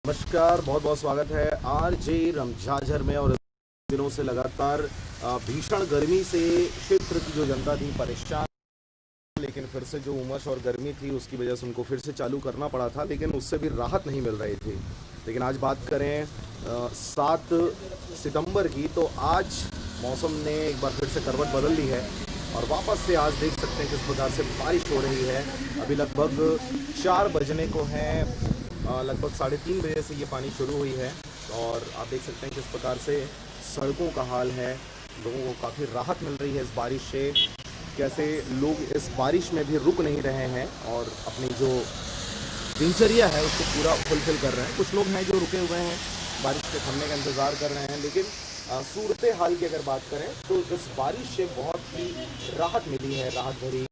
नमस्कार, बहुत बहुत स्वागत है आरजे रमझाझर में। और दिनों से लगातार भीषण गर्मी से क्षेत्र की जो जनता थी परेशान, लेकिन फिर से जो उमस और गर्मी थी उसकी वजह से उनको फिर से चालू करना पड़ा था, लेकिन उससे भी राहत नहीं मिल रही थी। लेकिन आज बात करें 7 सितंबर की, तो आज मौसम ने एक बार फिर से करवट बदल ली है और वापस से आज देख सकते हैं किस प्रकार से बारिश हो रही है। अभी लगभग 4 बजने को हैं, लगभग 3:30 बजे से ये पानी शुरू हुई है और आप देख सकते हैं किस प्रकार से सड़कों का हाल है। लोगों को काफ़ी राहत मिल रही है इस बारिश से। कैसे लोग इस बारिश में भी रुक नहीं रहे हैं और अपनी जो दिनचर्या है उसको पूरा फुलफिल कर रहे हैं। कुछ लोग हैं जो रुके हुए हैं, बारिश के थमने का इंतज़ार कर रहे हैं। लेकिन सूरत हाल की अगर बात करें तो इस बारिश से बहुत ही राहत मिली है, राहत भरी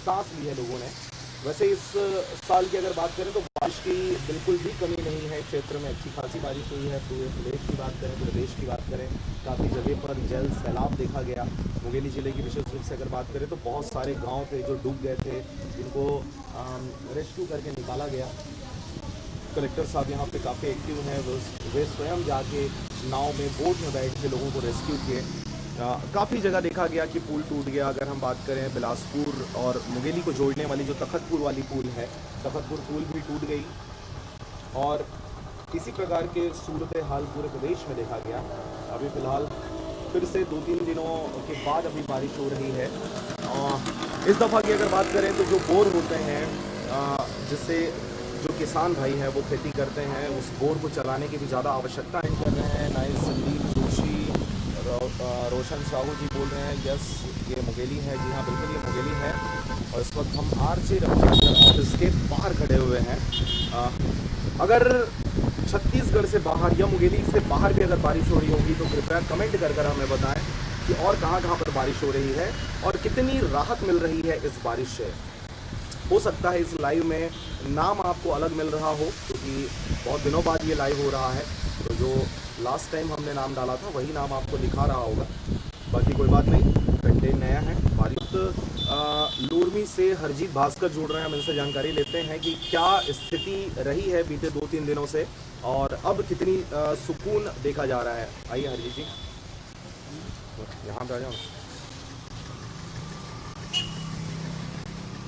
सांस ली है लोगों ने। वैसे इस साल की अगर बात करें तो बारिश की बिल्कुल भी कमी नहीं है। क्षेत्र में अच्छी खासी बारिश हुई है। पूरे प्रदेश की बात करें, पूरे देश की बात करें, काफ़ी जगह पर जल सैलाब देखा गया। मुंगेली ज़िले की विशेष रूप से अगर बात करें तो बहुत सारे गांव थे जो डूब गए थे, जिनको रेस्क्यू करके निकाला गया। कलेक्टर साहब यहाँ पे काफ़ी एक्टिव हैं, वे स्वयं जाके नाव में, बोट में बैठ के लोगों को रेस्क्यू किए। काफ़ी जगह देखा गया कि पुल टूट गया। अगर हम बात करें बिलासपुर और मुंगेली को जोड़ने वाली जो तखतपुर वाली पुल है, तखतपुर पुल भी टूट गई। और इसी प्रकार के सूरत हाल पूरे प्रदेश में देखा गया। अभी फ़िलहाल फिर से 2-3 दिनों के बाद अभी बारिश हो रही है। इस दफ़ा की अगर बात करें तो जो बोर होते हैं, जिससे जो किसान भाई हैं वो खेती करते हैं, उस बोर को चलाने की भी ज़्यादा आवश्यकता नहीं कर रहे हैं। नाइस संदीप जोशी, रोशन साहू जी बोल रहे हैं यस ये मुंगेली है। जी हाँ, बिल्कुल ये मुंगेली है। और इस वक्त हम आरजे रमझाझर ऑफिस के बाहर खड़े हुए हैं। अगर छत्तीसगढ़ से बाहर या मुंगेली से बाहर भी अगर बारिश हो रही होगी तो कृपया कमेंट कर हमें बताएं कि और कहाँ पर बारिश हो रही है और कितनी राहत मिल रही है इस बारिश से। हो सकता है इस लाइव में नाम आपको अलग मिल रहा हो, क्योंकि बहुत दिनों बाद ये लाइव हो रहा है। तो जो लास्ट टाइम हमने नाम डाला था वही नाम आपको दिखा रहा होगा। बाकी कोई बात नहीं, कंटेंट नया है। बारिश लोरमी से हरजीत भास्कर जुड़ रहे हैं, हम इनसे जानकारी लेते हैं कि क्या स्थिति रही है बीते 2-3 दिनों से और अब कितनी सुकून देखा जा रहा है। आइए हरजीत जी, यहाँ पे आ जाओ।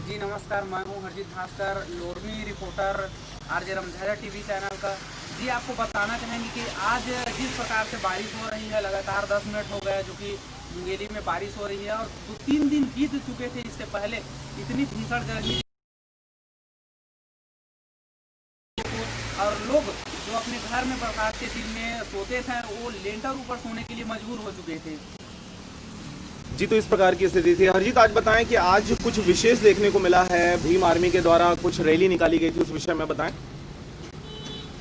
जी नमस्कार, मैं हूँ Harjeet Bhaskar, Lormi reporter RJ Ramjhajhar TV channel का। जी आपको बताना चाहेंगे कि आज जिस प्रकार से बारिश हो रही है, लगातार 10 मिनट हो गए जो कि मुंगेली में बारिश हो रही है और 2-3 दिन बीत चुके थे इससे पहले। इतनी भीषण गर्मी और लोग जो अपने घर में बरसात के दिन में सोते थे वो लेंटर ऊपर सोने के लिए मजबूर हो चुके थे। जी, तो इस प्रकार की स्थिति थी। हरजीत, आज बताएं कि आज कुछ विशेष देखने को मिला है। भीम आर्मी के द्वारा कुछ रैली निकाली गई थी, उस विषय में बताएं।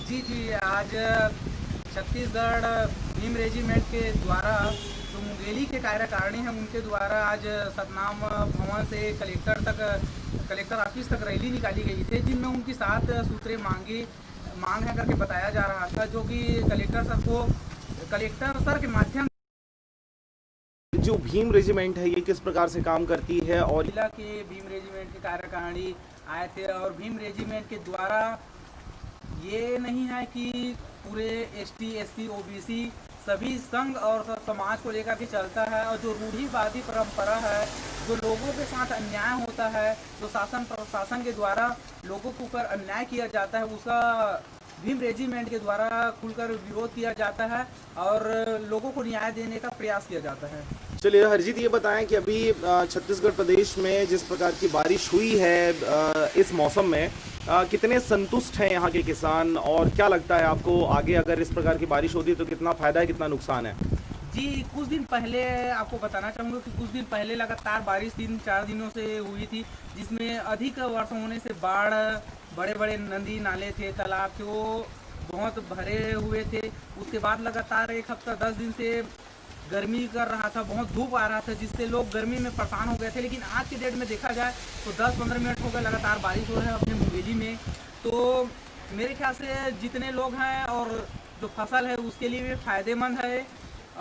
जी आज छत्तीसगढ़ भीम रेजिमेंट के द्वारा जो मुंगेली के कार्यकारिणी हैं उनके द्वारा आज सतनाम भवन से कलेक्टर ऑफिस तक रैली निकाली गई थी, जिनमें उनकी 7 सूत्रीय मांग है करके बताया जा रहा था, जो कि कलेक्टर सर के माध्यम जो भीम रेजिमेंट है ये किस प्रकार से काम करती है और जिला के भीम रेजिमेंट के कार्यकारिणी आए थे। और भीम रेजिमेंट के द्वारा ये नहीं है कि पूरे ST SC OBC सभी संघ और समाज को लेकर के चलता है। और जो रूढ़िवादी परंपरा है, जो लोगों के साथ अन्याय होता है, जो शासन प्रशासन के द्वारा लोगों के ऊपर अन्याय किया जाता है, उसका भीम रेजिमेंट के द्वारा खुलकर विरोध किया जाता है और लोगों को न्याय देने का प्रयास किया जाता है। चलिए हरजीत, ये बताएं कि अभी छत्तीसगढ़ प्रदेश में जिस प्रकार की बारिश हुई है इस मौसम में, कितने संतुष्ट हैं यहाँ के किसान और क्या लगता है आपको आगे अगर इस प्रकार की बारिश होती है तो कितना फायदा है, कितना नुकसान है? जी कुछ दिन पहले आपको बताना चाहूँगा कि कुछ दिन पहले लगातार बारिश 3-4 दिनों से हुई थी, जिसमें अधिक वर्षा होने से बाढ़, बड़े बड़े नदी नाले थे, तालाब थे, वो बहुत भरे हुए थे। उसके बाद लगातार 1 हफ्ता 10 दिन से गर्मी कर रहा था, बहुत धूप आ रहा था, जिससे लोग गर्मी में परेशान हो गए थे। लेकिन आज के डेट में देखा जाए तो 10-15 मिनट हो गए लगातार बारिश हो रहा है अपने मुंगेली में। तो मेरे ख्याल से जितने लोग हैं और जो फसल है उसके लिए भी फ़ायदेमंद है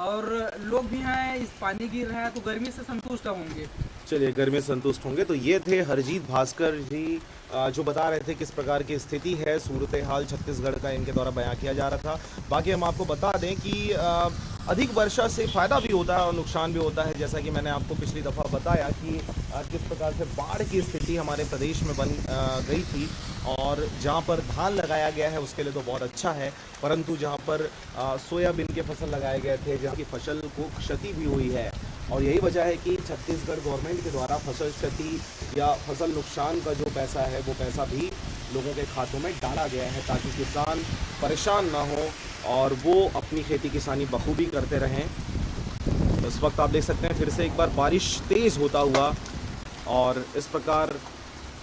और लोग भी हैं, इस पानी गिर रहा है तो गर्मी से संतुष्ट होंगे। चलिए, गर्मी से संतुष्ट होंगे। तो ये थे हरजीत भास्कर जी, जो बता रहे थे किस प्रकार की स्थिति है, सूरत हाल छत्तीसगढ़ का इनके द्वारा बयां किया जा रहा था। बाकी हम आपको बता दें कि अधिक वर्षा से फ़ायदा भी होता है और नुकसान भी होता है, जैसा कि मैंने आपको पिछली दफ़ा बताया कि किस प्रकार से बाढ़ की स्थिति हमारे प्रदेश में बन गई थी, और जहां पर धान लगाया गया है उसके लिए तो बहुत अच्छा है, परंतु जहां पर सोयाबीन के फसल लगाए गए थे, जहां की फसल को क्षति भी हुई है, और यही वजह है कि छत्तीसगढ़ गवर्नमेंट के द्वारा फसल क्षति या फसल नुकसान का जो पैसा है वो पैसा भी लोगों के खातों में डाला गया है, ताकि किसान परेशान ना हो और वो अपनी खेती किसानी बखूबी करते रहें। तो इस वक्त आप देख सकते हैं फिर से एक बार बारिश तेज़ होता हुआ, और इस प्रकार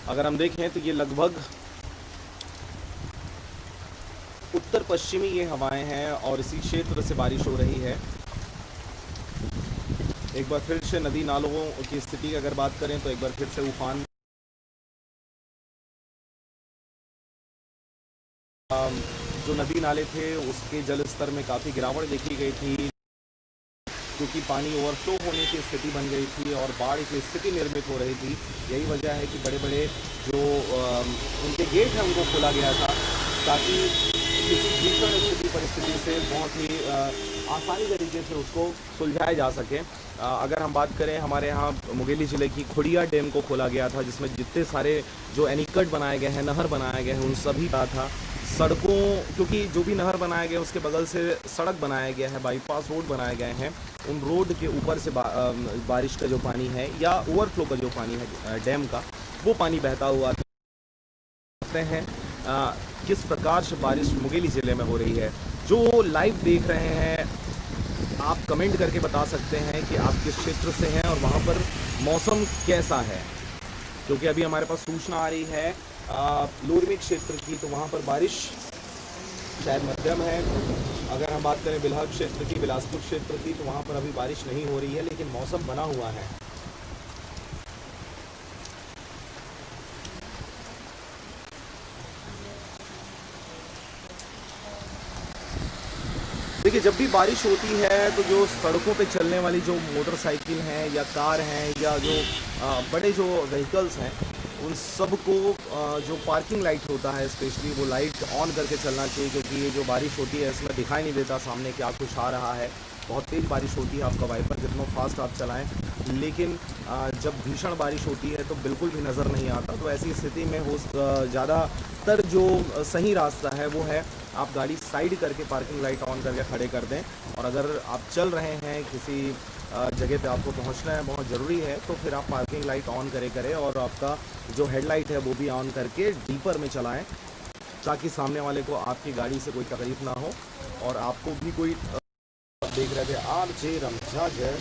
अगर हम देखें तो ये लगभग उत्तर पश्चिमी ये हवाएं हैं और इसी क्षेत्र से बारिश हो रही है। एक बार फिर से नदी नालों की स्थिति की अगर बात करें तो एक बार फिर से उफान, जो नदी नाले थे उसके जल स्तर में काफ़ी गिरावट देखी गई थी, क्योंकि पानी ओवरफ्लो होने की स्थिति बन गई थी और बाढ़ की स्थिति निर्मित हो रही थी। यही वजह है कि बड़े बड़े जो उनके गेट हैं उनको खोला गया था, ताकि किसी भीषण स्थिति परिस्थिति से बहुत ही आसानी तरीके से उसको सुलझाया जा सके। अगर हम बात करें, हमारे यहाँ मुंगेली ज़िले की खुड़िया डैम को खोला गया था, जिसमें जितने सारे जो एनीकट बनाए गए हैं, नहर बनाए गए हैं, उन सभी का था। सड़कों, क्योंकि जो भी नहर बनाया गया उसके बगल से सड़क बनाया गया है, बाईपास रोड बनाए गए हैं, उन रोड के ऊपर से बारिश का जो पानी है या ओवरफ्लो का जो पानी है डैम का, वो पानी बहता हुआ हैं। किस प्रकार से बारिश मुंगेली ज़िले में हो रही है, जो लाइव देख रहे हैं आप कमेंट करके बता सकते हैं कि आप किस क्षेत्र से हैं और वहाँ पर मौसम कैसा है, क्योंकि अभी हमारे पास सूचना आ रही है लोरमी क्षेत्र की, तो वहाँ पर बारिश शायद मध्यम है। अगर हम बात करें बिल्हा क्षेत्र की, बिलासपुर क्षेत्र की, तो वहाँ पर अभी बारिश नहीं हो रही है, लेकिन मौसम बना हुआ है। देखिए, जब भी बारिश होती है तो जो सड़कों पे चलने वाली जो मोटरसाइकिल हैं या कार हैं या जो बड़े जो व्हीकल्स हैं, उन सब को जो पार्किंग लाइट होता है स्पेशली, वो लाइट ऑन करके चलना चाहिए, क्योंकि ये जो बारिश होती है इसमें दिखाई नहीं देता सामने क्या कुछ आ रहा है। बहुत तेज़ बारिश होती है, आपका वाइपर जितना फास्ट आप चलाएं, लेकिन जब भीषण बारिश होती है तो बिल्कुल भी नज़र नहीं आता। तो ऐसी स्थिति में ज़्यादातर जो सही रास्ता है वो है आप गाड़ी साइड करके पार्किंग लाइट ऑन करके खड़े कर दें, और अगर आप चल रहे हैं किसी जगह पे आपको पहुंचना है, बहुत ज़रूरी है, तो फिर आप पार्किंग लाइट ऑन करें और आपका जो हेडलाइट है वो भी ऑन करके डीपर में चलाएं, ताकि सामने वाले को आपकी गाड़ी से कोई तकलीफ ना हो और आपको भी कोई। देख रहे थे RJ रमझागर।